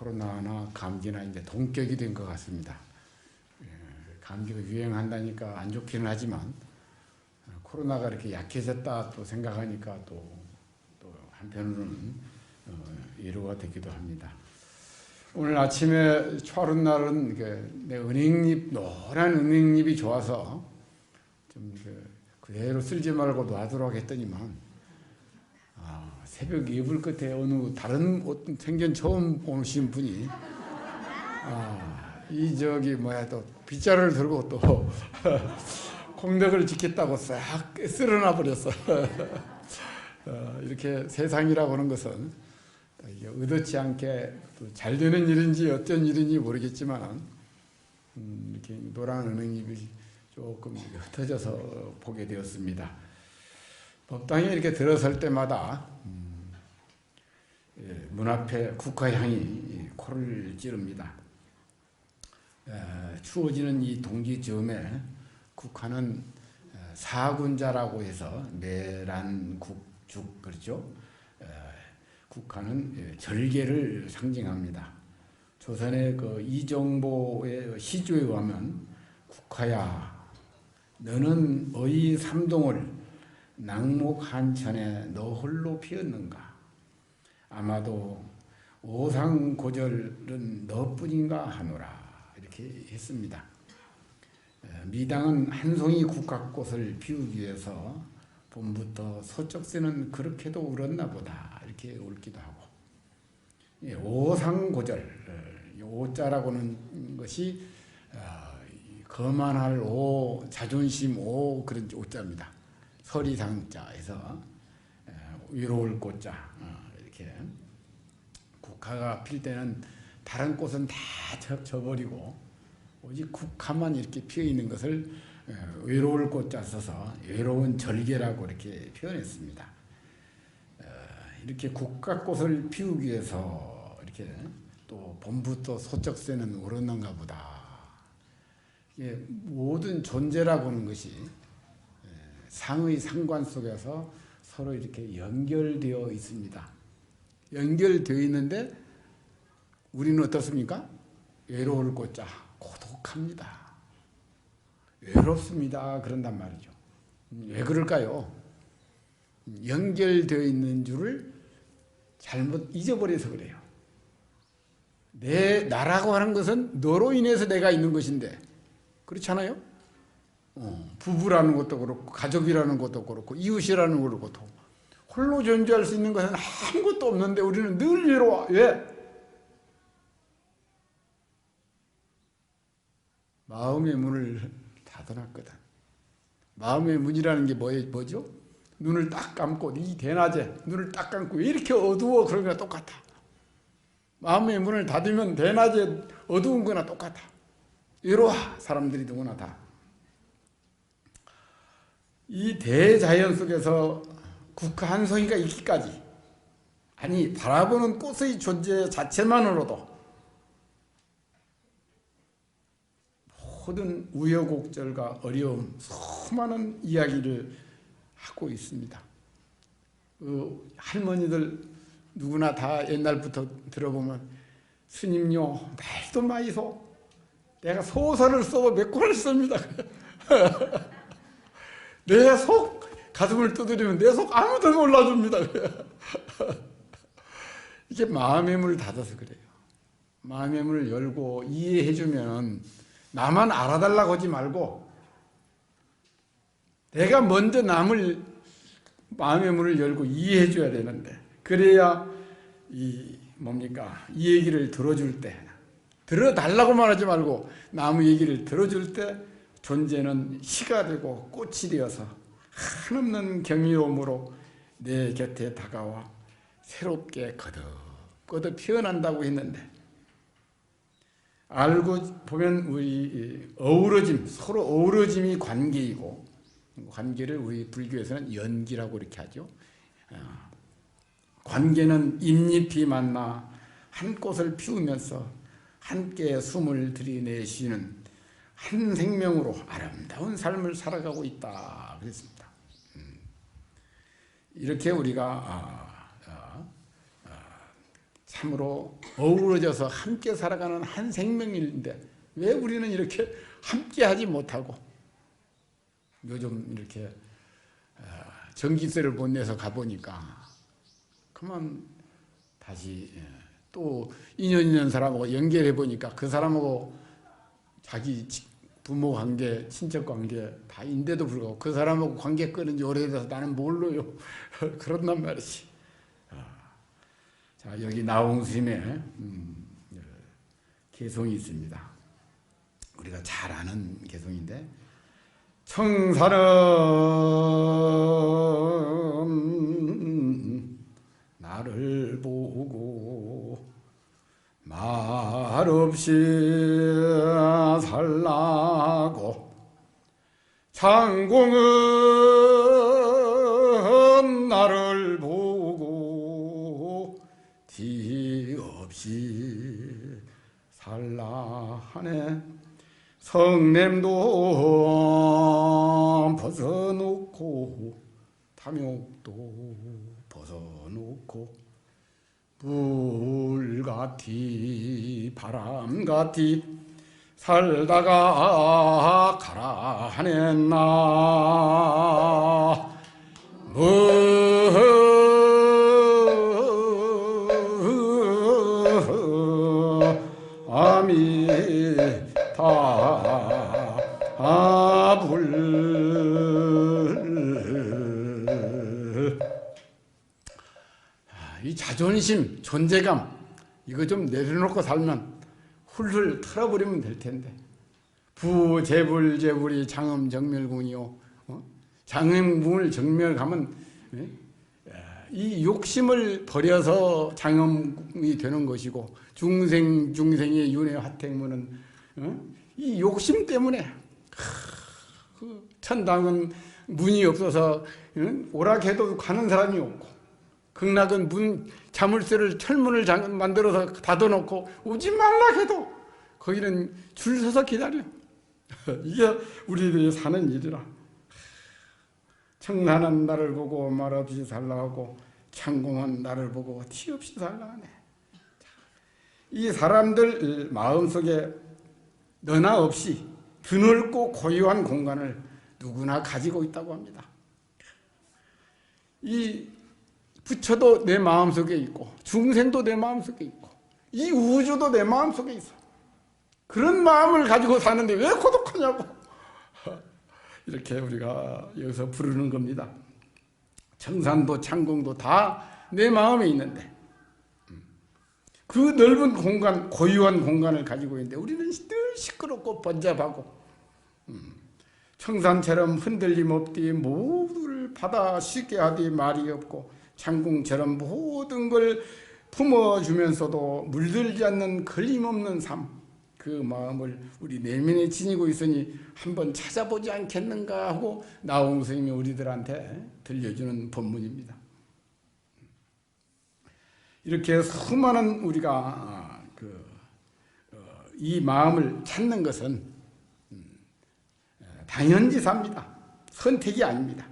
코로나나 감기나 이제 동격이 된 것 같습니다. 감기가 유행한다니까 안 좋기는 하지만 코로나가 이렇게 약해졌다 또 생각하니까 또 한편으로는 위로가 되기도 합니다. 오늘 아침에 추운 날은 내 은행잎, 노란 은행잎이 좋아서 좀 그대로 쓸지 말고 놔두라고 했더니만 새벽 이불 끝에 어느 다른 어떤 생전 처음 오신 분이 또 빗자루를 들고 또 공덕을 지켰다고 싹 쓸어놔 버렸어. 이렇게 세상이라고 하는 것은 의도치 않게 잘 되는 일인지 어쩐 일인지 모르겠지만 이렇게 노란 은행잎이 조금 흩어져서 보게 되었습니다. 법당에 이렇게 들어설 때마다 문 앞에 국화향이 코를 찌릅니다. 추워지는 이 동기 즈음에 국화는 사군자라고 해서 매란, 국죽 그렇죠. 국화는 절개를 상징합니다. 조선의 이정보의 시조에 의하면 국화야 너는 어이 삼동을 낙목한천에 너 홀로 피었는가 아마도 오상고절은 너뿐인가 하노라 이렇게 했습니다. 미당은 한 송이 국화꽃을 피우기 위해서 봄부터 소쩍새는 그렇게도 울었나 보다 이렇게 울기도 하고 오상고절 오자라고는 것이 거만할 오, 자존심 오 그런 오자입니다. 서리상자에서 위로울 꽃자 이렇게 국화가 필 때는 다른 꽃은 다 져버리고 오직 국화만 이렇게 피어 있는 것을 외로울 꽃자 써서 외로운 절개라고 이렇게 표현했습니다. 이렇게 국화꽃을 피우기 위해서 이렇게 또 봄부터 소쩍새는 울었는가 보다. 모든 존재라고 하는 것이 상의 상관 속에서 서로 이렇게 연결되어 있습니다. 연결되어 있는데 우리는 어떻습니까? 외로울 꽃자 고독합니다. 외롭습니다. 그런단 말이죠. 왜 그럴까요? 연결되어 있는 줄을 잘못 잊어버려서 그래요. 나라고 하는 것은 너로 인해서 내가 있는 것인데 그렇잖아요? 부부라는 것도 그렇고 가족이라는 것도 그렇고 이웃이라는 것도 그렇고 홀로 존재할 수 있는 것은 아무것도 없는데 우리는 늘 외로워. 왜? 마음의 문을 닫아놨거든. 마음의 문이라는 게 뭐죠? 눈을 딱 감고 이 대낮에 눈을 딱 감고 왜 이렇게 어두워 그런 거나 똑같아. 마음의 문을 닫으면 대낮에 어두운 거나 똑같아. 외로워 사람들이 누구나 다. 이 대자연 속에서 국화 한 송이가 있기까지 아니 바라보는 꽃의 존재 자체만으로도 모든 우여곡절과 어려움 수많은 이야기를 하고 있습니다. 할머니들 누구나 다 옛날부터 들어보면 스님요 날도 마이소 내가 소설을 써도 몇 권을 씁니다. 내 속 가슴을 두드리면 내 속 아무도 몰라줍니다. 이게 마음의 문을 닫아서 그래요. 마음의 문을 열고 이해해주면 나만 알아달라고 하지 말고 내가 먼저 남을 마음의 문을 열고 이해해줘야 되는데 그래야 이 얘기를 들어줄 때 들어달라고만 하지 말고 남의 얘기를 들어줄 때 존재는 시가 되고 꽃이 되어서 한없는 경이로움으로 내 곁에 다가와 새롭게 거듭 피어난다고 했는데 알고 보면 우리 서로 어우러짐이 관계이고 관계를 우리 불교에서는 연기라고 이렇게 하죠. 관계는 잎잎이 만나 한 꽃을 피우면서 함께 숨을 들이내쉬는 한 생명으로 아름다운 삶을 살아가고 있다 그랬습니다. 이렇게 우리가 참으로 어우러져서 함께 살아가는 한 생명인데 왜 우리는 이렇게 함께 하지 못하고 요즘 이렇게 전기세를 못 내서 가보니까 그만 다시 또 인연 있는 사람하고 연결해 보니까 그 사람하고 자기 부모 관계, 친척 관계 다인데도 불구하고 그 사람하고 관계 끊은 지 오래돼서 나는 몰라요. 그런단 말이지. 자, 여기 나홍스님의 개송이 있습니다. 우리가 잘 아는 개송인데 청사는 나를 보고 말없이 살라고 창공은 나를 보고 뒤없이 살라 하네. 성냄도 벗어놓고 탐욕도 벗어놓고 불같이 바람같이 살다가 가라 하네. 나 이 자존심, 존재감 이거 좀 내려놓고 살면 훌훌 털어버리면 될 텐데 부재불재불이 장엄정멸궁이요. 장엄궁을 정멸하면 이 욕심을 버려서 장엄궁이 되는 것이고 중생의 윤회 화택문은 이 욕심 때문에 그 천당은 문이 없어서 오락해도 가는 사람이 없고 극락은 자물쇠를 철문을 만들어서 닫아놓고 오지 말라 해도 거기는 줄 서서 기다려. 이게 우리들이 사는 일이라. 청산은 나를 보고 말없이 살라 하고 창공은 나를 보고 티없이 살라 하네. 이 사람들 마음속에 너나 없이 드넓고 고요한 공간을 누구나 가지고 있다고 합니다. 이 부처도 내 마음속에 있고 중생도 내 마음속에 있고 이 우주도 내 마음속에 있어. 그런 마음을 가지고 사는데 왜 고독하냐고. 이렇게 우리가 여기서 부르는 겁니다. 청산도 창공도 다 내 마음에 있는데 그 넓은 공간, 고유한 공간을 가지고 있는데 우리는 늘 시끄럽고 번잡하고 청산처럼 흔들림 없디 모두를 받아 쉬게 하디 말이 없고 창궁처럼 모든 걸 품어주면서도 물들지 않는 걸림없는 삶, 그 마음을 우리 내면에 지니고 있으니 한번 찾아보지 않겠는가 하고 나홍 스님이 우리들한테 들려주는 법문입니다. 이렇게 수많은 우리가 이 마음을 찾는 것은 당연지사입니다. 선택이 아닙니다.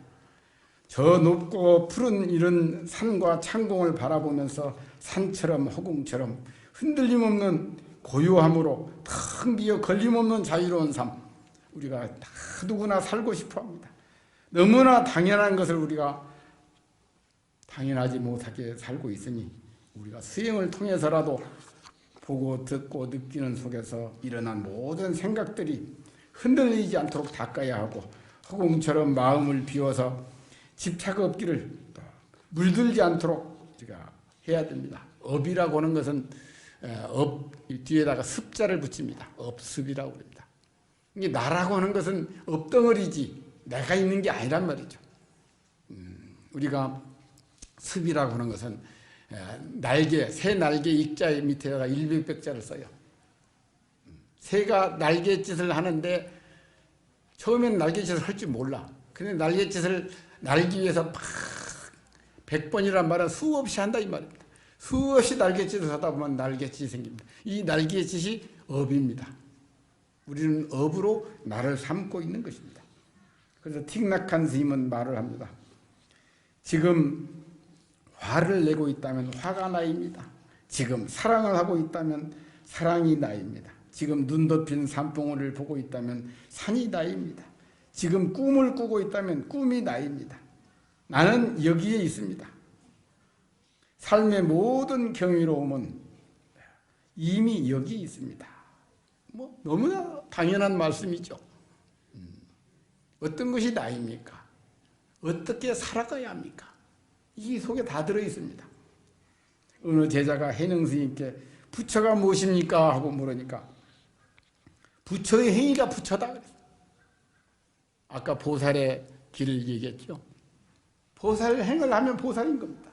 저 높고 푸른 이런 산과 창공을 바라보면서 산처럼 허공처럼 흔들림 없는 고요함으로 텅 비어 걸림없는 자유로운 삶, 우리가 다 누구나 살고 싶어 합니다. 너무나 당연한 것을 우리가 당연하지 못하게 살고 있으니 우리가 수행을 통해서라도 보고 듣고 느끼는 속에서 일어난 모든 생각들이 흔들리지 않도록 닦아야 하고 허공처럼 마음을 비워서 집착 없기를 물들지 않도록 우리가 해야 됩니다. 업이라고 하는 것은 업 뒤에다가 습자를 붙입니다. 업습이라고 합니다. 이게 나라고 하는 것은 업덩어리지 내가 있는 게 아니란 말이죠. 우리가 습이라고 하는 것은 날개, 새 날개 익자 밑에다가 일백백자를 써요. 새가 날갯짓을 하는데 처음엔 날갯짓을 할 줄 몰라. 근데 날갯짓을 날기 위해서 막 100번이란 말은 수없이 한다 이 말입니다. 수없이 날갯짓을 하다 보면 날갯짓이 생깁니다. 이 날갯짓이 업입니다. 우리는 업으로 나를 삼고 있는 것입니다. 그래서 틱낙한 스님은 말을 합니다. 지금 화를 내고 있다면 화가 나입니다. 지금 사랑을 하고 있다면 사랑이 나입니다. 지금 눈 덮인 산봉우리를 보고 있다면 산이 나입니다. 지금 꿈을 꾸고 있다면 꿈이 나입니다. 나는 여기에 있습니다. 삶의 모든 경이로움은 이미 여기 있습니다. 뭐 너무나 당연한 말씀이죠. 어떤 것이 나입니까? 어떻게 살아가야 합니까? 이 속에 다 들어있습니다. 어느 제자가 해능 스님께 부처가 무엇입니까? 하고 물으니까 부처의 행위가 부처다 그랬어요. 아까 보살의 길을 얘기했죠. 보살 행을 하면 보살인 겁니다.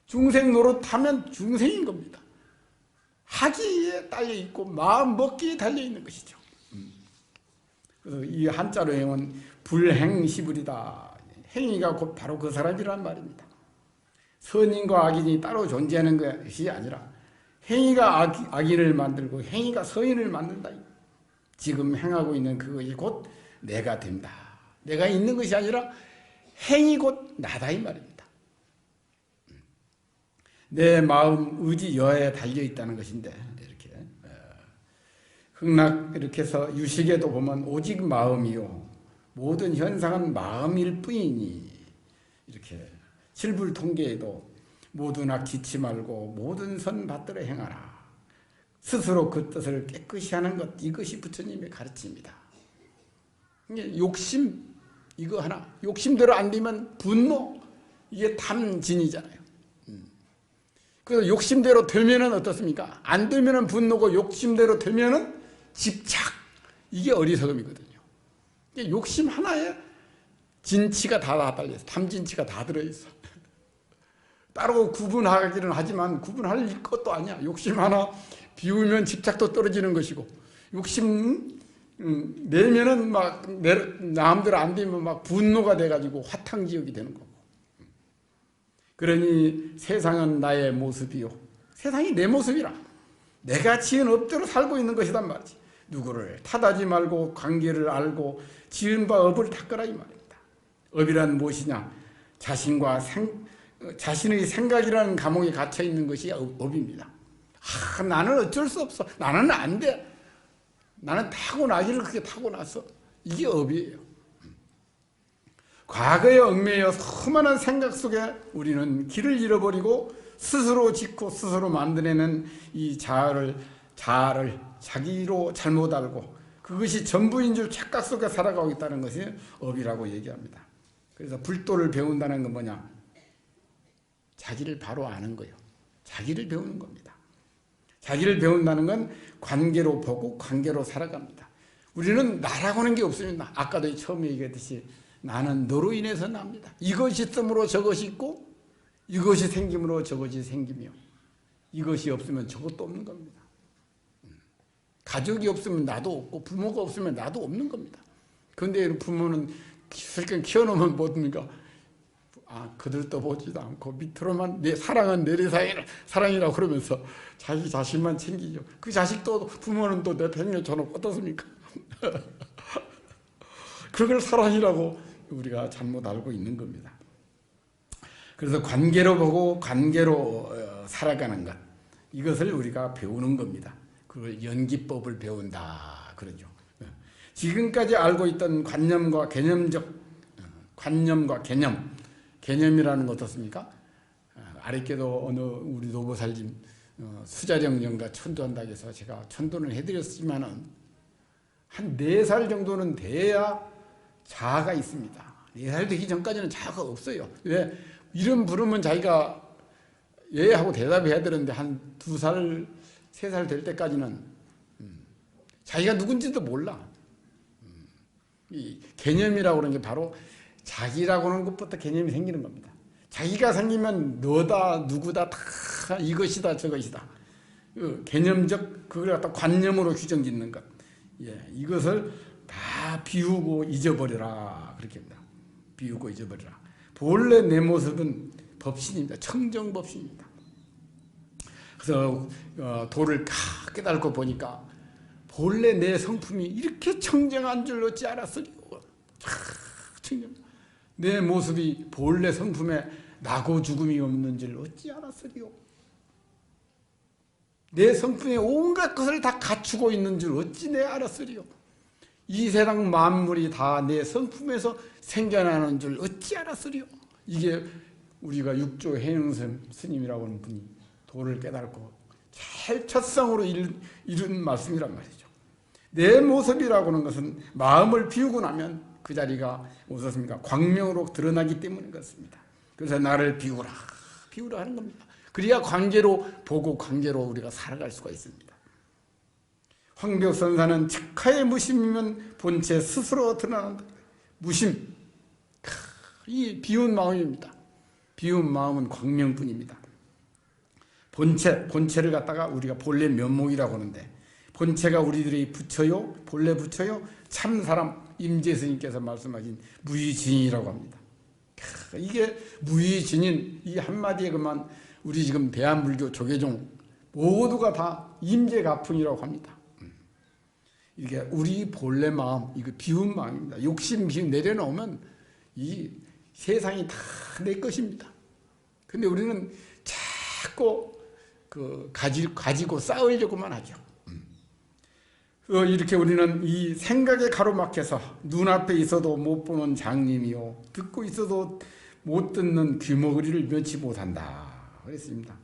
중생 노릇하면 중생인 겁니다. 하기에 달려있고 마음 먹기에 달려있는 것이죠. 그래서 이 한자로 행은 불행시불이다. 행위가 곧 바로 그 사람이란 말입니다. 선인과 악인이 따로 존재하는 것이 아니라 행위가 악인을 만들고 행위가 선인을 만든다. 지금 행하고 있는 그것이 곧 내가 된다. 내가 있는 것이 아니라 행이 곧 나다 이 말입니다. 내 마음, 의지, 여에 달려있다는 것인데 이렇게 극락 이렇게 해서 유식에도 보면 오직 마음이요 모든 현상은 마음일 뿐이니 이렇게 칠불통계에도 모두나 기치 말고 모든 선 받들어 행하라. 스스로 그 뜻을 깨끗이 하는 것 이것이 부처님의 가르침입니다. 욕심 이거 하나 욕심대로 안 되면 분노 이게 탐진이잖아요. 그래서 욕심대로 되면은 어떻습니까? 안 되면은 분노고 욕심대로 되면은 집착 이게 어리석음이거든요. 욕심 하나에 진치가 다 달려있어. 탐진치가 다 들어있어. 따로 구분하기는 하지만 구분할 것도 아니야. 욕심 하나 비우면 집착도 떨어지는 것이고 욕심 내면은 막 남들 안 되면 막 분노가 돼가지고 화탕지옥이 되는 거고. 그러니 세상은 나의 모습이요. 세상이 내 모습이라. 내가 지은 업대로 살고 있는 것이란 말이지. 누구를 탓하지 말고 관계를 알고 지은 바 업을 닦으라 이 말입니다. 업이란 무엇이냐? 자신의 생각이라는 감옥에 갇혀 있는 것이 업입니다. 나는 어쩔 수 없어. 나는 안 돼. 나는 타고나기를 그렇게 타고났어. 이게 업이에요. 과거에 얽매여 수많은 생각 속에 우리는 길을 잃어버리고 스스로 짓고 스스로 만들어내는 이 자아를 자기로 잘못 알고 그것이 전부인 줄 착각 속에 살아가고 있다는 것이 업이라고 얘기합니다. 그래서 불도를 배운다는 건 뭐냐? 자기를 바로 아는 거예요. 자기를 배우는 겁니다. 자기를 배운다는 건 관계로 보고 관계로 살아갑니다. 우리는 나라고 하는 게 없습니다. 아까도 처음에 얘기했듯이 나는 너로 인해서 납니다. 이것이 있음으로 저것이 있고 이것이 생김으로 저것이 생기며 이것이 없으면 저것도 없는 겁니다. 가족이 없으면 나도 없고 부모가 없으면 나도 없는 겁니다. 그런데 부모는 실컷 키워놓으면 뭐입니까? 그들도 보지도 않고 밑으로만 내 사랑은 내리사랑이라고 그러면서 자기 자식만 챙기죠. 그 자식도 부모는 또 내팽개쳐놓고 어떻습니까? 그걸 사랑이라고 우리가 잘못 알고 있는 겁니다. 그래서 관계로 보고 관계로 살아가는 것 이것을 우리가 배우는 겁니다. 그걸 연기법을 배운다 그러죠. 지금까지 알고 있던 관념과 개념이라는 거 어떻습니까? 아랫께도 어느 우리 노보살님 수자령 영가 천도한다고 해서 제가 천도는 해드렸지만은 한 4살 정도는 돼야 자아가 있습니다. 4살 되기 전까지는 자아가 없어요. 왜? 이름 부르면 자기가 예 하고 대답해야 되는데 한 2살, 3살 될 때까지는 자기가 누군지도 몰라. 이 개념이라고 하는 게 바로 자기라고 하는 것부터 개념이 생기는 겁니다. 자기가 생기면 너다 누구다 다 이것이다 저것이다. 개념적 그걸 갖다 관념으로 규정짓는 것. 이것을 다 비우고 잊어버려라 그렇게 합니다. 비우고 잊어버려라. 본래 내 모습은 법신입니다. 청정법신입니다. 그래서 도를 깨닫고 보니까 본래 내 성품이 이렇게 청정한 줄 어찌 알았으리요. 내 모습이 본래 성품에 나고 죽음이 없는 줄 어찌 알았으리요. 내 성품에 온갖 것을 다 갖추고 있는 줄 어찌 내 알았으리요. 이 세상 만물이 다 내 성품에서 생겨나는 줄 어찌 알았으리요. 이게 우리가 육조 해능 스님이라고 하는 분이 도를 깨닫고 제일 첫성으로 이룬 말씀이란 말이죠. 내 모습이라고 하는 것은 마음을 비우고 나면 그 자리가 어떻습니까? 광명으로 드러나기 때문인 것입니다. 그래서 나를 비우라 하는 겁니다. 그래야 관계로 보고 관계로 우리가 살아갈 수가 있습니다. 황벽선사는 즉하의 무심이면 본체 스스로 드러난다. 무심, 이 비운 마음입니다. 비운 마음은 광명뿐입니다. 본체를 갖다가 우리가 본래 면목이라고 하는데, 본체가 우리들의 부처요, 본래 부처요, 참사람 임재스님께서 말씀하신 무의진이라고 합니다. 이게 무의진인 이 한마디에 그만 우리 지금 대한불교 조계종 모두가 다 임재가풍이라고 합니다. 이게 우리 본래 마음, 이거 비운 마음입니다. 욕심 비운 내려놓으면 이 세상이 다 내 것입니다. 근데 우리는 자꾸 가지고 싸우려고만 하죠. 이렇게 우리는 이 생각에 가로막혀서 눈앞에 있어도 못 보는 장님이요, 듣고 있어도 못 듣는 귀머거리를 면치 못한다 그랬습니다.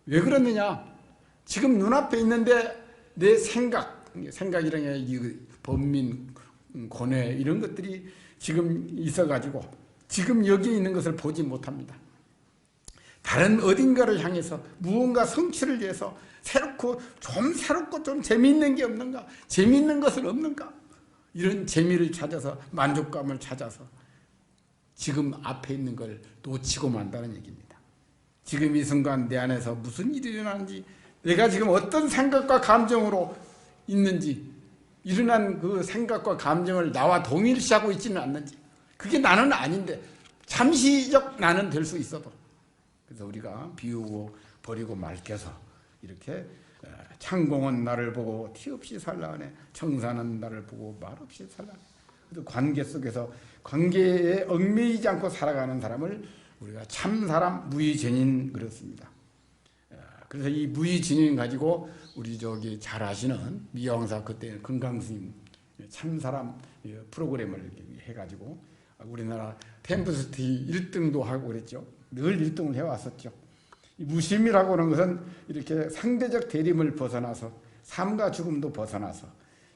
왜 그러느냐? 지금 눈앞에 있는데 내 생각이라는 게 범민, 고뇌 이런 것들이 지금 있어가지고 지금 여기에 있는 것을 보지 못합니다. 다른 어딘가를 향해서 무언가 성취를 위해서 새롭고 좀 재미있는 게 없는가? 재미있는 것은 없는가? 이런 재미를 찾아서 만족감을 찾아서 지금 앞에 있는 걸 놓치고 만다는 얘기입니다. 지금 이 순간 내 안에서 무슨 일이 일어나는지, 내가 지금 어떤 생각과 감정으로 있는지, 일어난 그 생각과 감정을 나와 동일시하고 있지는 않는지, 그게 나는 아닌데 잠시적 나는 될 수 있어도, 그래서 우리가 비우고 버리고 맑게서 이렇게 창공은 나를 보고 티 없이 살라하네, 청산은 나를 보고 말 없이 살라하네. 관계 속에서 관계에 얽매이지 않고 살아가는 사람을 우리가 참사람 무의진인 그렇습니다. 그래서 이 무의진인 가지고 우리 저기 잘 아시는 미화왕사 그때 금강스님 참사람 프로그램을 해가지고 우리나라 템플스티 1등도 하고 그랬죠. 늘 1등을 해왔었죠. 이 무심이라고 하는 것은 이렇게 상대적 대립을 벗어나서 삶과 죽음도 벗어나서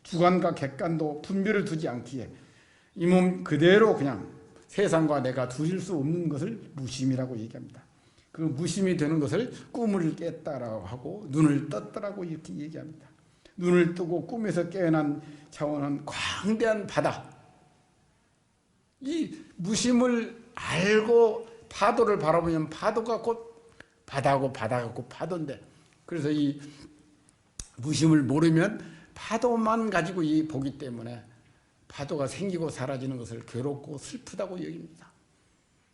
주관과 객관도 분별을 두지 않기에 이 몸 그대로 그냥 세상과 내가 둘일 수 없는 것을 무심이라고 얘기합니다. 그 무심이 되는 것을 꿈을 깼다라고 하고 눈을 떴다라고 이렇게 얘기합니다. 눈을 뜨고 꿈에서 깨어난 차원은 광대한 바다. 이 무심을 알고 파도를 바라보면 파도가 곧 바다고 바다가 곧 파도인데, 그래서 이 무심을 모르면 파도만 가지고 이 보기 때문에 파도가 생기고 사라지는 것을 괴롭고 슬프다고 여깁니다.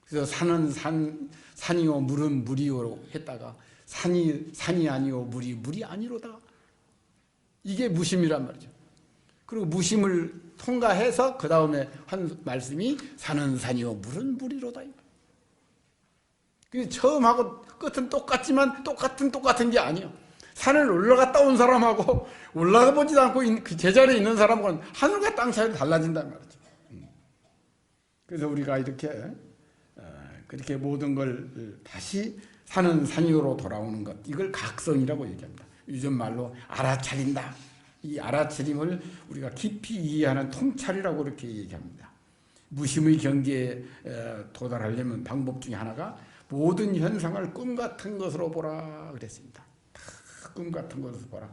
그래서 산은 산이요 물은 물이요 했다가 산이 아니요 물이 아니로다. 이게 무심이란 말이죠. 그리고 무심을 통과해서 그 다음에 한 말씀이 산은 산이요 물은 물이로다. 처음하고 끝은 똑같지만 똑같은 게 아니에요. 산을 올라갔다 온 사람하고 올라가 보지도 않고 그 제자리에 있는 사람하고는 하늘과 땅 차이로 달라진단 말이죠. 그래서 우리가 이렇게 그렇게 모든 걸 다시 사는 산이로 돌아오는 것, 이걸 각성이라고 얘기합니다. 요즘 말로 알아차린다. 이 알아차림을 우리가 깊이 이해하는 통찰이라고 그렇게 얘기합니다. 무심의 경지에 도달하려면 방법 중에 하나가 모든 현상을 꿈 같은 것으로 보라 그랬습니다. 꿈 같은 것으로 보라.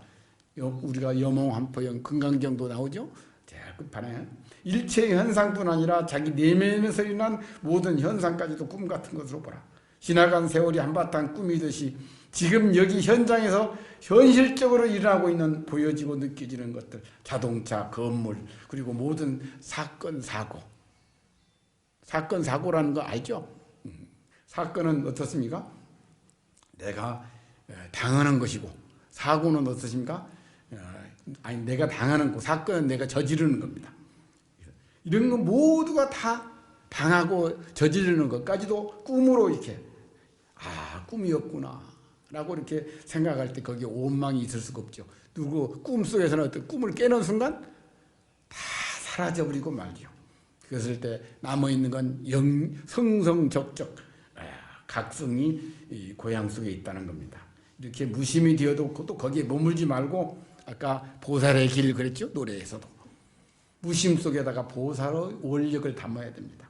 우리가 여몽한포영 금강경도 나오죠. 제일 끝판에 일체 현상뿐 아니라 자기 내면에서 일어난 모든 현상까지도 꿈 같은 것으로 보라. 지나간 세월이 한바탕 꿈이듯이 지금 여기 현장에서 현실적으로 일어나고 있는 보여지고 느껴지는 것들, 자동차, 건물, 그리고 모든 사건, 사고라는 거 알죠? 사건은 어떻습니까? 내가 당하는 것이고, 사고는 어떻습니까? 내가 당하는 거, 사건은 내가 저지르는 겁니다. 이런 거 모두가 다 당하고 저지르는 것까지도 꿈으로 이렇게, 꿈이었구나 라고 이렇게 생각할 때 거기에 원망이 있을 수가 없죠. 누구 꿈속에서는 어떤 꿈을 깨는 순간 다 사라져버리고 말죠. 그랬을 때 남아있는 건 성성적적 각성이 고향 속에 있다는 겁니다. 이렇게 무심이 되어도 또 거기에 머물지 말고 아까 보살의 길 그랬죠? 노래에서도. 무심 속에다가 보살의 원력을 담아야 됩니다.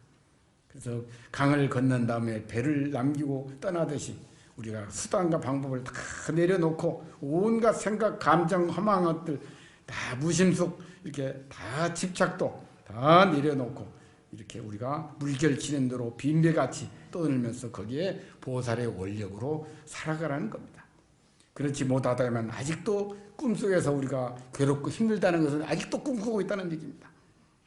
그래서 강을 건넌 다음에 배를 남기고 떠나듯이 우리가 수단과 방법을 다 내려놓고 온갖 생각, 감정, 허망한 것들 다 무심 속 이렇게 다 집착도 다 내려놓고 이렇게 우리가 물결 치는 대로 빈배같이 떠들면서 거기에 보살의 원력으로 살아가라는 겁니다. 그렇지 못하다면 아직도 꿈속에서 우리가 괴롭고 힘들다는 것은 아직도 꿈꾸고 있다는 얘기입니다.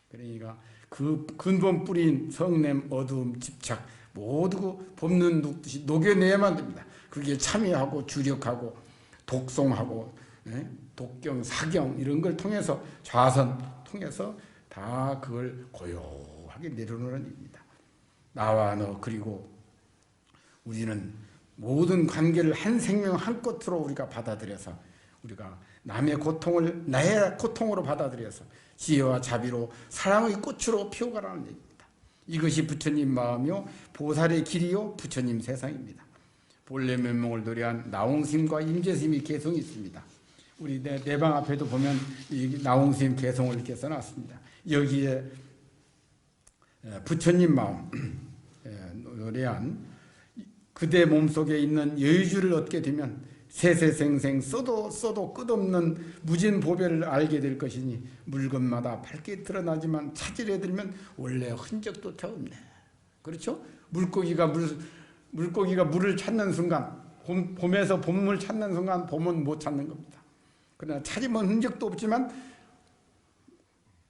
그러니까 그 근본 뿌리인 성냄, 어두움, 집착 모두 볶는 눕듯이 녹여내야만 됩니다. 그게 참여하고 주력하고 독송하고 독경, 사경 이런 걸 통해서 좌선 통해서 다 그걸 고요하게 내려놓는 일입니다. 나와 너 그리고 우리는 모든 관계를 한 생명 한 꽃으로 우리가 받아들여서 우리가 남의 고통을 나의 고통으로 받아들여서 지혜와 자비로 사랑의 꽃으로 피워가라는 얘기입니다. 이것이 부처님 마음이요 보살의 길이요 부처님 세상입니다. 본래 면목을 노래한 나홍스님과 임재스님이 개성이 있습니다. 우리 내방 앞에도 보면 이 나홍스님 개성을 이렇게 써놨습니다. 여기에 부처님 마음 노래한 그대 몸속에 있는 여유주를 얻게 되면 세세생생 써도 끝없는 무진보배를 알게 될 것이니 물건마다 밝게 드러나지만 찾으려 들면 원래 흔적조차 없네. 그렇죠? 물고기가 물을 찾는 순간 봄에서 봄을 찾는 순간 봄은 못 찾는 겁니다. 그러나 찾으면 흔적도 없지만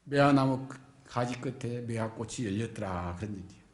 매화나무 가지 끝에 매화꽃이 열렸더라 그런 얘기예요.